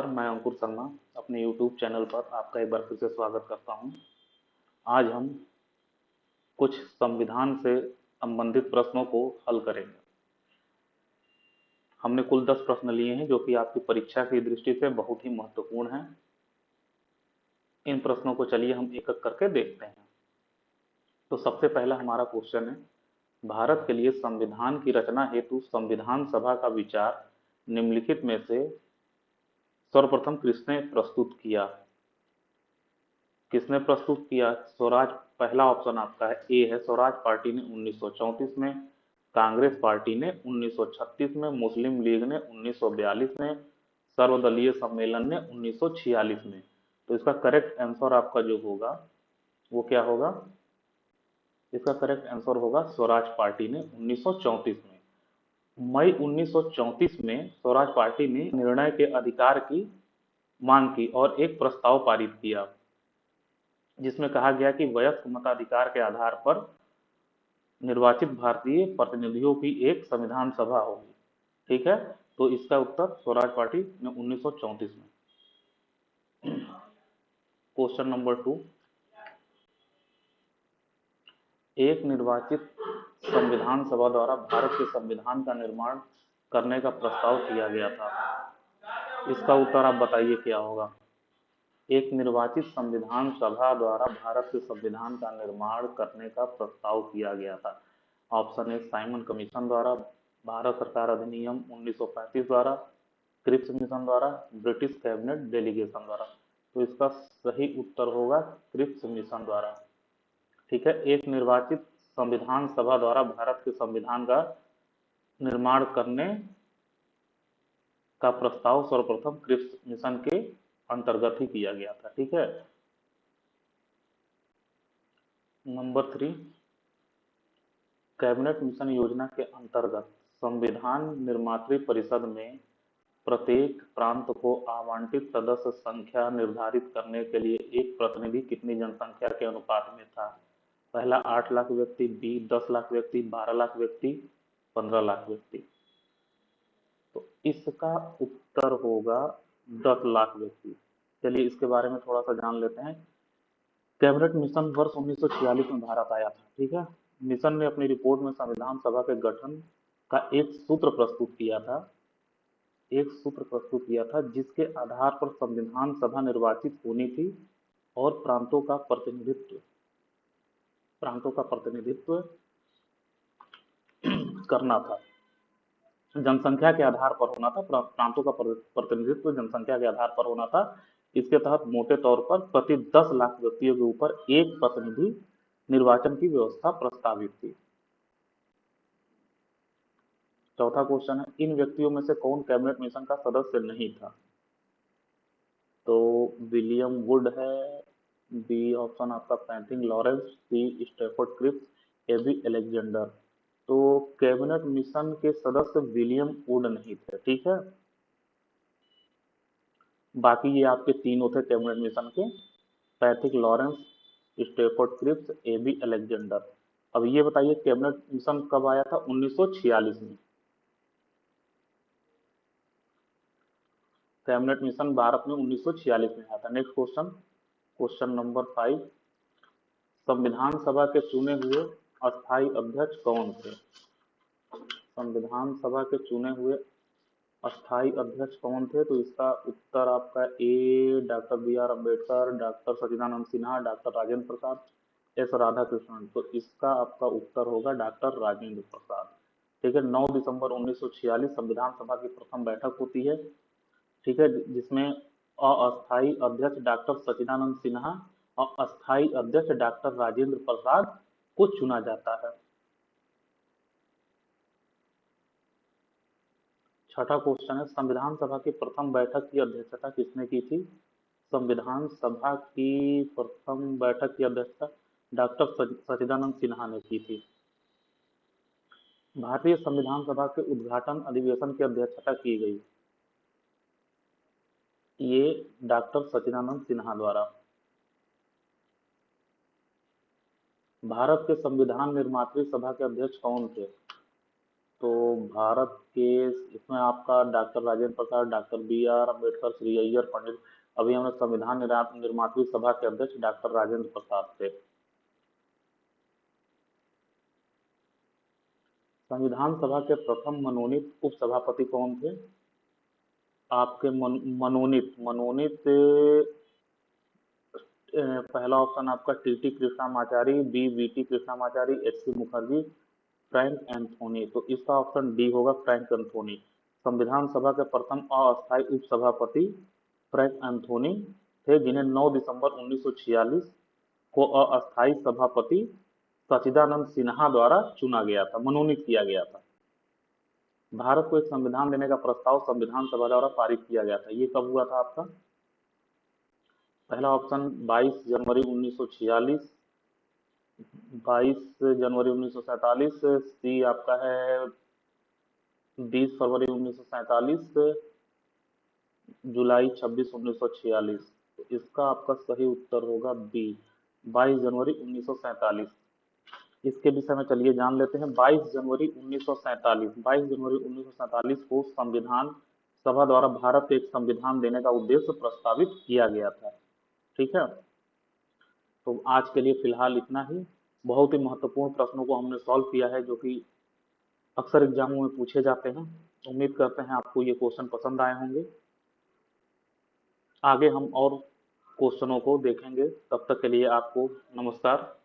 मैं अंकुर शर्मा अपने YouTube channel पर आपका एक बार फिर से स्वागत करता हूं। आज हम कुछ संविधान से संबंधित प्रश्नों को हल करेंगे। हमने कुल 10 प्रश्न लिए हैं जो कि आपकी परीक्षा की दृष्टि से बहुत ही महत्वपूर्ण हैं। इन प्रश्नों को चलिए हम एक एक करके देखते हैं। तो सबसे पहला हमारा क्वेश्चन है, भारत के लिए संविधान की रचना हेतु संविधान सभा का विचार निम्नलिखित में से सर्वप्रथम किसने प्रस्तुत किया? किसने प्रस्तुत किया? स्वराज, पहला ऑप्शन आपका है ए है, स्वराज पार्टी ने 1934 में, कांग्रेस पार्टी ने 1936 में, मुस्लिम लीग ने 1942 में, सर्वदलीय सम्मेलन ने 1946 में। तो इसका करेक्ट आंसर आपका जो होगा वो क्या होगा? इसका करेक्ट आंसर होगा स्वराज पार्टी ने 1934 में। मई 1934 में स्वराज पार्टी ने निर्णय के अधिकार की मांग की और एक प्रस्ताव पारित किया जिसमें कहा गया कि वयस्क मताधिकार के आधार पर निर्वाचित भारतीय प्रतिनिधियों की एक संविधान सभा होगी। ठीक है, तो इसका उत्तर स्वराज पार्टी ने 1934 में। क्वेश्चन नंबर 2, एक निर्वाचित संविधान सभा द्वारा भारत के संविधान का निर्माण करने का प्रस्ताव किया गया था। इसका उत्तर आप बताइए क्या होगा? एक निर्वाचित संविधान सभा द्वारा भारत के संविधान का निर्माण करने का प्रस्ताव किया गया था। ऑप्शन ए साइमन कमीशन द्वारा, भारत सरकार अधिनियम 1935 द्वारा, क्रिप्स मिशन द्वारा, ब्रिटिश कैबिनेट डेलीगेशन द्वारा। तो इसका सही उत्तर होगा क्रिप्स मिशन द्वारा। ठीक है, एक निर्वाचित संविधान सभा द्वारा भारत के संविधान का निर्माण करने का प्रस्ताव सर्वप्रथम क्रिप्स मिशन के अंतर्गत ही किया गया था। ठीक है, नंबर 3, कैबिनेट मिशन योजना के अंतर्गत संविधान निर्मात्री परिषद में प्रत्येक प्रांत को आवंटित सदस्य संख्या निर्धारित करने के लिए एक प्रतिनिधि कितनी जनसंख्या के अनुपात में था? पहला 8 लाख व्यक्ति, बी 10 लाख व्यक्ति, 12 लाख व्यक्ति, 15 लाख व्यक्ति। तो इसका उत्तर होगा 10 लाख व्यक्ति। चलिए इसके बारे में थोड़ा सा जान लेते हैं। कैबिनेट मिशन वर्ष 1946 में भारत आया था। ठीक है, मिशन ने अपनी रिपोर्ट में संविधान सभा के गठन का एक सूत्र प्रस्तुत किया था जिसके आधार पर संविधान सभा निर्वाचित होनी थी और प्रांतों का प्रतिनिधित्व करना था। जनसंख्या के आधार पर होना था, प्रांतों का प्रतिनिधित्व जनसंख्या के आधार पर होना था। इसके तहत मोटे तौर पर प्रति 10 लाख व्यक्तियों के ऊपर एक प्रतिनिधि निर्वाचन की व्यवस्था प्रस्तावित थी। चौथा क्वेश्चन है, इन व्यक्तियों में से कौन कैबिनेट मिशन का सदस्य नहीं था? तो विलियम वुड है, बी ऑप्शन आपका Franklin Lawrence, C Stafford Cripps, A B Alexander. तो कैबिनेट मिशन के सदस्य विलियम वुड नहीं थे। ठीक है, बाकी ये आपके तीनों थे कैबिनेट मिशन के, Patrick Lawrence, Stafford Cripps, A B Alexander. अब ये बताइए कैबिनेट मिशन कब आया था? 1946 में। कैबिनेट मिशन भारत में 1946 में आया था। नेक्स्ट क्वेश्चन, क्वेश्चन नंबर 5, संविधान सभा के चुने हुए अस्थायी अध्यक्ष कौन थे? संविधान सभा के चुने हुए अस्थायी अध्यक्ष कौन थे? तो इसका उत्तर आपका A doctor B R Ambedkar, doctor Sachchidanand Sinha, doctor Rajendra Prasad, S Radhakrishnan. तो इसका आपका उत्तर होगा डॉक्टर राजेंद्र प्रसाद। ठीक है, 9 दिसंबर 1946 संविधान सभा की प्रथम बैठक होती है। ठीक है, जिसमें अस्थायी अध्यक्ष डॉक्टर सच्चिदानंद सिन्हा और अस्थायी अध्यक्ष डॉक्टर राजेंद्र प्रसाद को चुना जाता है। छठा क्वेश्चन है, संविधान सभा की प्रथम बैठक की अध्यक्षता किसने की थी? संविधान सभा की प्रथम बैठक की अध्यक्षता डॉक्टर सच्चिदानंद सिन्हा ने की थी। भारतीय संविधान सभा के उद्घाटन अधिवेशन की अध्यक्षता की गई, ये डॉक्टर सच्चिदानंद सिन्हा द्वारा। भारत के संविधान निर्मात्री सभा के अध्यक्ष कौन थे? तो भारत के इसमें आपका doctor Rajendra Prasad, doctor B R Ambedkar, Shri Iyer, Pandit, अभी हमने संविधान निर्मात्री सभा के अध्यक्ष डॉक्टर राजेंद्र प्रसाद थे। संविधान सभा के प्रथम मनोनीत उपसभापति कौन थे? आपके मनोनीत मनोनीत पहला ऑप्शन आपका TT Krishnamachari, B VT Krishnamachari, HC Mukherjee, Frank Anthony. तो इसका ऑप्शन डी होगा, फ्रैंक एंथोनी। संविधान सभा के प्रथम अस्थायी उपसभापति फ्रैंक एंथोनी थे, जिन्हें 9 दिसंबर 1946 को अस्थायी सभापति सच्चिदानंद सिन्हा द्वारा चुना गया था, मनोनीत किया गया था। भारत को एक संविधान देने का प्रस्ताव संविधान सभा द्वारा पारित किया गया था, ये कब हुआ था आपका? पहला ऑप्शन 22 जनवरी 1946, 22 जनवरी 1947, सी आपका है 20 फरवरी 1947, जुलाई 26 1946। तो इसका आपका सही उत्तर होगा बी, 22 जनवरी 1947। इसके विषय में चलिए जान लेते हैं। 22 जनवरी 1947, 22 जनवरी 1947 को संविधान सभा द्वारा भारत को एक संविधान देने का उद्देश्य प्रस्तावित किया गया था। ठीक है, तो आज के लिए फिलहाल इतना ही। बहुत ही महत्वपूर्ण प्रश्नों को हमने सॉल्व किया है, जो कि अक्सर एग्जामों में पूछे जाते हैं। उम्मीद करते हैं आपको ये क्वेश्चन पसंद आए होंगे। आगे हम और क्वेश्चनों को देखेंगे, तब तक के लिए आपको नमस्कार।